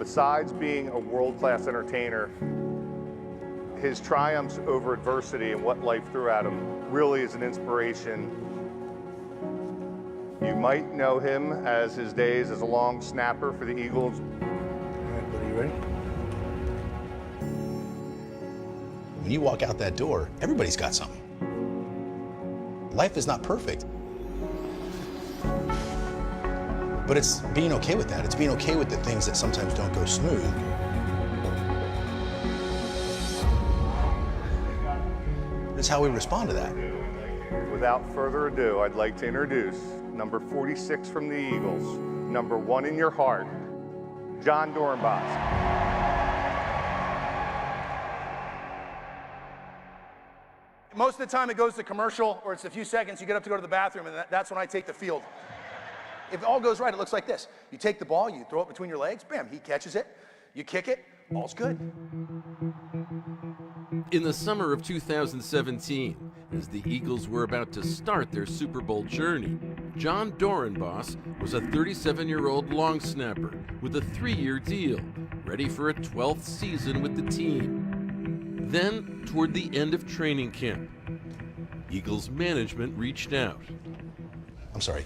Besides being a world-class entertainer, his triumphs over adversity and what life threw at him really is an inspiration. You might know him as his days as a long snapper for the Eagles. All right, buddy, you ready? When you walk out that door, everybody's got something. Life is not perfect. But it's being okay with that. It's being okay with the things that sometimes don't go smooth. It's how we respond to that. Without further ado, I'd like to introduce number 46 from the Eagles, number 1 in your heart, Jon Dorenbos. Most of the time it goes to commercial, or it's a few seconds, you get up to go to the bathroom, and that's when I take the field. If all goes right, it looks like this. You take the ball, you throw it between your legs, bam, he catches it, you kick it, all's good. In the summer of 2017, as the Eagles were about to start their Super Bowl journey, Jon Dorenbos was a 37-year-old long snapper with a 3-year deal, ready for a 12th season with the team. Then, toward the end of training camp, Eagles management reached out. I'm sorry,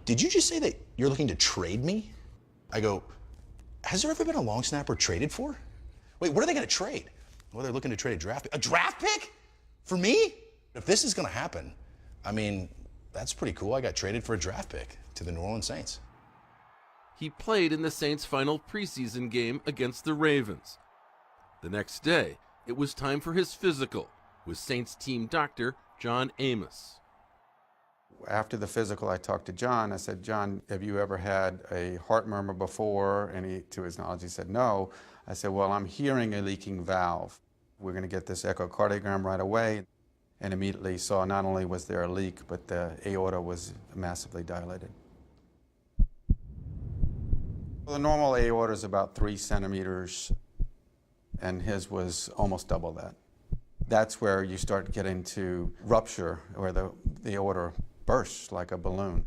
did you just say that you're looking to trade me? I go, has there ever been a long snapper traded for? Wait, what are they gonna trade? Well, they're looking to trade a draft pick. A draft pick? For me? If this is gonna happen, I mean, that's pretty cool. I got traded for a draft pick to the New Orleans Saints. He played in the Saints' final preseason game against the Ravens. The next day, it was time for his physical with Saints team doctor John Amos. After the physical, I talked to John. I said, John, have you ever had a heart murmur before? And he, to his knowledge, he said, no. I said, well, I'm hearing a leaking valve. We're going to get this echocardiogram right away. And immediately saw not only was there a leak, but the aorta was massively dilated. Well, the normal aorta is about 3 centimeters, and his was almost double that. That's where you start getting to rupture, where the aorta bursts like a balloon.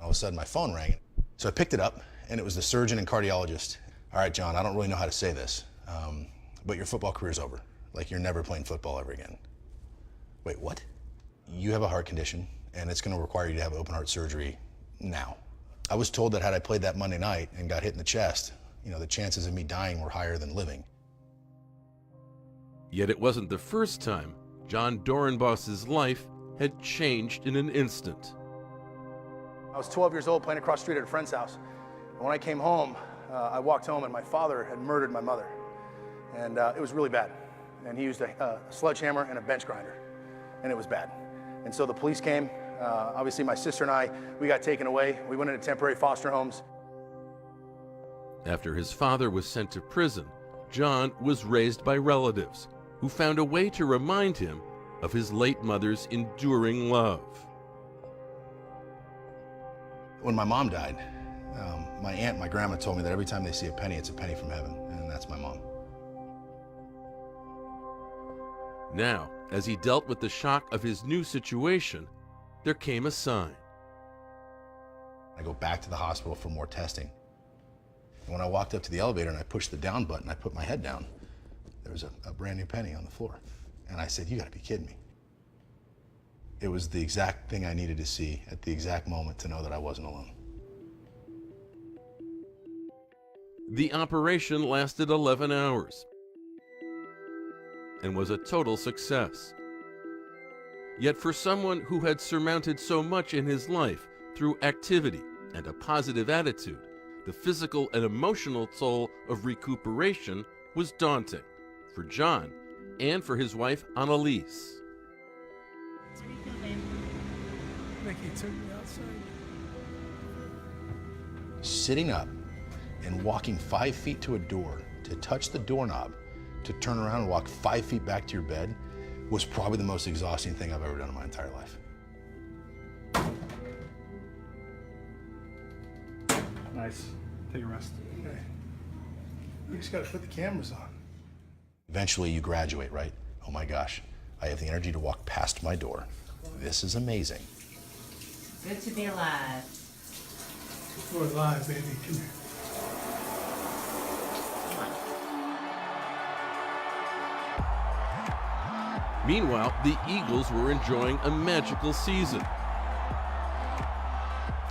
All of a sudden, my phone rang. So I picked it up, and it was the surgeon and cardiologist. All right, John, I don't really know how to say this, but your football career's over. Like, you're never playing football ever again. Wait, what? You have a heart condition, and it's going to require you to have open heart surgery now. I was told that had I played that Monday night and got hit in the chest, you know, the chances of me dying were higher than living. Yet it wasn't the first time Jon Dorenbos's life had changed in an instant. I was 12 years old playing across the street at a friend's house. And when I came home, I walked home and my father had murdered my mother. And it was really bad. And he used a sledgehammer and a bench grinder. And it was bad. And so the police came. Obviously my sister and I, we got taken away. We went into temporary foster homes. After his father was sent to prison, Jon was raised by relatives who found a way to remind him of his late mother's enduring love. When my mom died, my aunt and my grandma told me that every time they see a penny, it's a penny from heaven, and that's my mom. Now, as he dealt with the shock of his new situation, there came a sign. I go back to the hospital for more testing. And when I walked up to the elevator and I pushed the down button, I put my head down, there was a brand new penny on the floor. And I said, you gotta be kidding me. It was the exact thing I needed to see at the exact moment to know that I wasn't alone. The operation lasted 11 hours and was a total success. Yet for someone who had surmounted so much in his life through activity and a positive attitude, the physical and emotional toll of recuperation was daunting for Jon and for his wife, Annalise. How do you feel, babe? Like he took me outside. Sitting up and walking 5 feet to a door to touch the doorknob to turn around and walk 5 feet back to your bed was probably the most exhausting thing I've ever done in my entire life. Nice. Take a rest. Okay. You just gotta put the cameras on. Eventually you graduate, right? Oh my gosh, I have the energy to walk past my door. This is amazing. Good to be alive. We're alive, baby. Come here. Meanwhile, the Eagles were enjoying a magical season.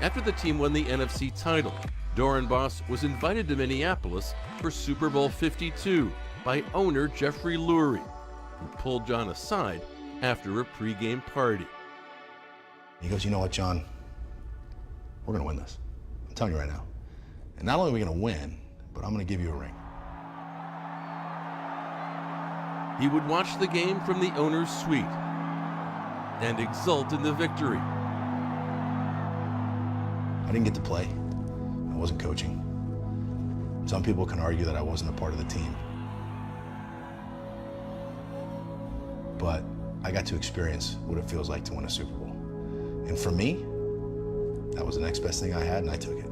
After the team won the NFC title, Dorenbos was invited to Minneapolis for Super Bowl 52 by owner Jeffrey Lurie, who pulled John aside after a pregame party. He goes, you know what, John? We're going to win this. I'm telling you right now. And not only are we going to win, but I'm going to give you a ring. He would watch the game from the owner's suite and exult in the victory. I didn't get to play. I wasn't coaching. Some people can argue that I wasn't a part of the team. But I got to experience what it feels like to win a Super Bowl. And for me, that was the next best thing I had, and I took it.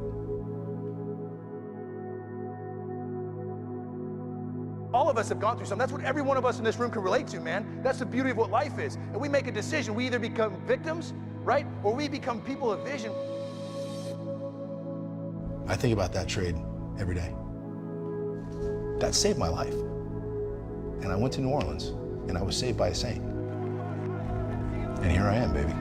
All of us have gone through something. That's what every one of us in this room can relate to, man. That's the beauty of what life is. And we make a decision. We either become victims, right? Or we become people of vision. I think about that trade every day. That saved my life. And I went to New Orleans, and I was saved by a saint. And here I am, baby.